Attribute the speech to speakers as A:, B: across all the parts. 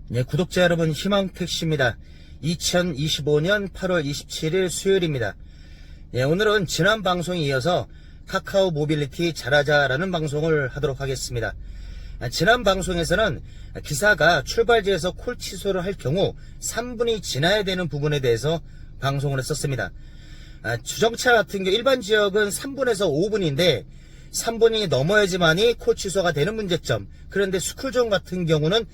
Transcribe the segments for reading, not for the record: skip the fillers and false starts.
A: 네, 구독자 여러분, 희망택시입니다. 2025년 8월 27일 수요일입니다. 네, 오늘은 지난 방송에 이어서 카카오 모빌리티 잘하자라는 방송을 하도록 하겠습니다. 지난 방송에서는 기사가 출발지에서 콜 취소를 할 경우 3분이 지나야 되는 부분에 대해서 방송을 했었습니다. 주정차 같은 경우 일반 지역은 3분에서 5분인데 3분이 넘어야지만이 콜 취소가 되는 문제점. 그런데 스쿨존 같은 경우는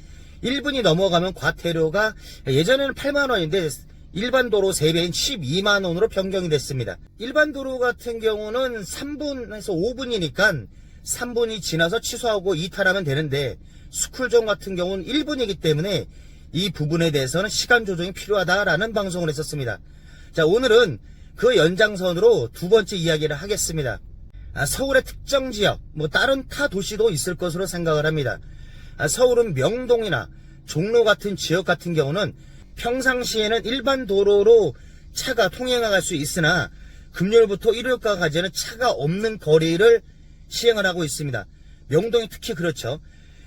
A: 1분이 넘어가면 과태료가 예전에는 8만원인데 일반 도로 3배인 12만원으로 변경이 됐습니다. 일반 도로 같은 경우는 3분에서 5분이니까 3분이 지나서 취소하고 이탈하면 되는데 스쿨존 같은 경우는 1분이기 때문에 이 부분에 대해서는 시간 조정이 필요하다라는 방송을 했었습니다. 자, 오늘은 그 연장선으로 두 번째 이야기를 하겠습니다. 서울의 특정 지역, 다른 타 도시도 있을 것으로 생각을 합니다. 서울은 명동이나 종로 같은 지역 같은 경우는 평상시에는 일반 도로로 차가 통행할 수 있으나 금요일부터 일요일까지는 차가 없는 거리를 시행을 하고 있습니다. 명동이 특히 그렇죠.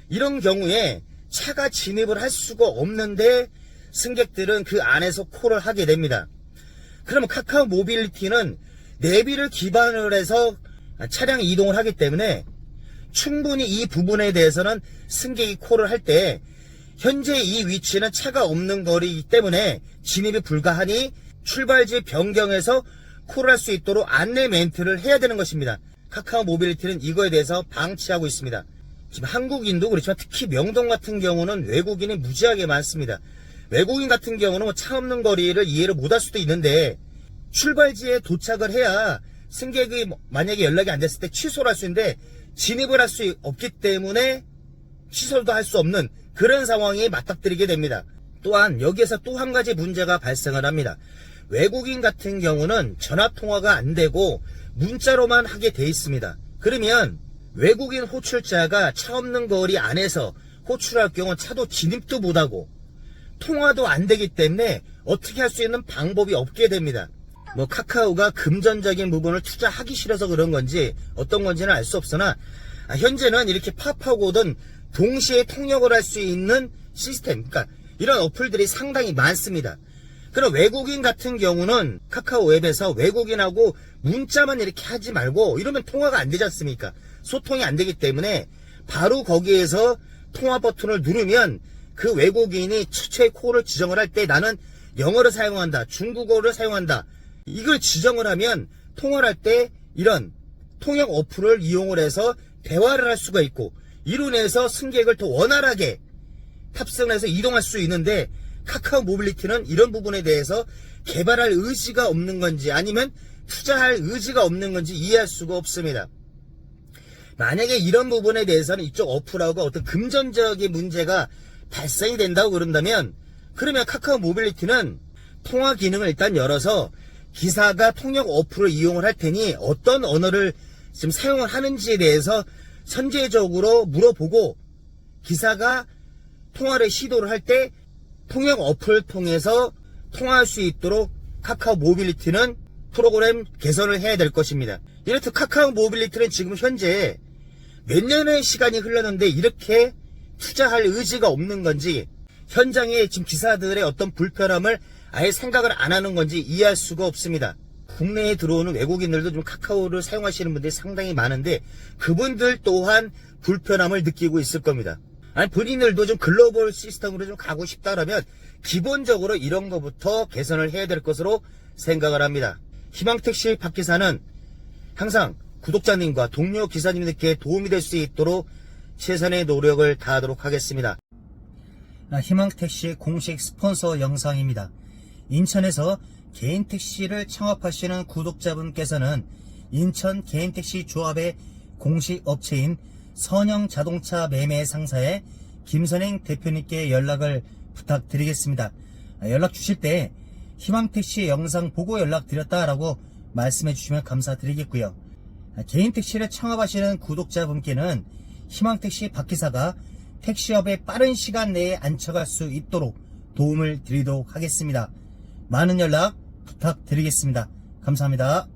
A: 이런 경우에 차가 진입을 할 수가 없는데 승객들은 그 안에서 콜을 하게 됩니다. 그러면 카카오 모빌리티는 내비를 기반으로 해서 차량 이동을 하기 때문에 충분히 이 부분에 대해서는 승객이 콜을 할 때 현재 이 위치는 차가 없는 거리이기 때문에 진입이 불가하니 출발지 변경해서 콜을 할 수 있도록 안내 멘트를 해야 되는 것입니다. 카카오 모빌리티는 이거에 대해서 방치하고 있습니다. 지금 한국인도 그렇지만 특히 명동 같은 경우는 외국인이 무지하게 많습니다. 외국인 같은 경우는 차 없는 거리를 이해를 못할 수도 있는데 출발지에 도착을 해야 승객이 만약에 연락이 안 됐을 때 취소를 할 수 있는데 진입을 할 수 없기 때문에 취소도 할 수 없는 그런 상황이 맞닥뜨리게 됩니다. 또한 여기에서 또 한 가지 문제가 발생을 합니다. 외국인 같은 경우는 전화통화가 안 되고 문자로만 하게 돼 있습니다. 그러면 외국인 호출자가 차 없는 거리 안에서 호출할 경우 차도 진입도 못하고 통화도 안 되기 때문에 어떻게 할 수 있는 방법이 없게 됩니다. 카카오가 금전적인 부분을 투자하기 싫어서 그런 건지 어떤 건지는 알 수 없으나 현재는 이렇게 팝하고든 동시에 통역을 할 수 있는 시스템, 그러니까 이런 어플들이 상당히 많습니다. 그럼 외국인 같은 경우는 카카오 앱에서 외국인하고 문자만 이렇게 하지 말고 이러면 통화가 안 되지 않습니까? 소통이 안 되기 때문에 바로 거기에서 통화 버튼을 누르면 그 외국인이 최초의 콜을 지정을 할 때 나는 영어를 사용한다, 중국어를 사용한다, 이걸 지정을 하면 통화를 할 때 이런 통역 어플을 이용을 해서 대화를 할 수가 있고 이로 인해서 승객을 더 원활하게 탑승해서 이동할 수 있는데 카카오 모빌리티는 이런 부분에 대해서 개발할 의지가 없는 건지 아니면 투자할 의지가 없는 건지 이해할 수가 없습니다. 만약에 이런 부분에 대해서는 이쪽 어플하고 어떤 금전적인 문제가 발생이 된다고 그런다면 그러면 카카오 모빌리티는 통화 기능을 일단 열어서 기사가 통역 어플을 이용을 할 테니 어떤 언어를 지금 사용을 하는지에 대해서 선제적으로 물어보고 기사가 통화를 시도를 할 때 통역 어플을 통해서 통화할 수 있도록 카카오 모빌리티는 프로그램 개선을 해야 될 것입니다. 이렇듯 카카오 모빌리티는 지금 현재 몇 년의 시간이 흘렀는데 이렇게 투자할 의지가 없는 건지 현장에 지금 기사들의 어떤 불편함을 아예 생각을 안 하는 건지 이해할 수가 없습니다. 국내에 들어오는 외국인들도 좀 카카오를 사용하시는 분들이 상당히 많은데 그분들 또한 불편함을 느끼고 있을 겁니다. 아니 본인들도 좀 글로벌 시스템으로 좀 가고 싶다라면 기본적으로 이런 것부터 개선을 해야 될 것으로 생각을 합니다. 희망택시 박기사는 항상 구독자님과 동료 기사님들께 도움이 될 수 있도록 최선의 노력을 다하도록 하겠습니다. 희망택시 공식 스폰서 영상입니다. 인천에서 개인택시를 창업하시는 구독자분께서는 인천 개인택시 조합의 공식 업체인 선영자동차 매매 상사의 김선행 대표님께 연락을 부탁드리겠습니다. 연락 주실 때 희망택시 영상 보고 연락드렸다라고 말씀해 주시면 감사드리겠고요. 개인택시를 창업하시는 구독자분께는 희망택시 박기사가 택시업에 빠른 시간 내에 안착할 수 있도록 도움을 드리도록 하겠습니다. 많은 연락 부탁드리겠습니다. 감사합니다.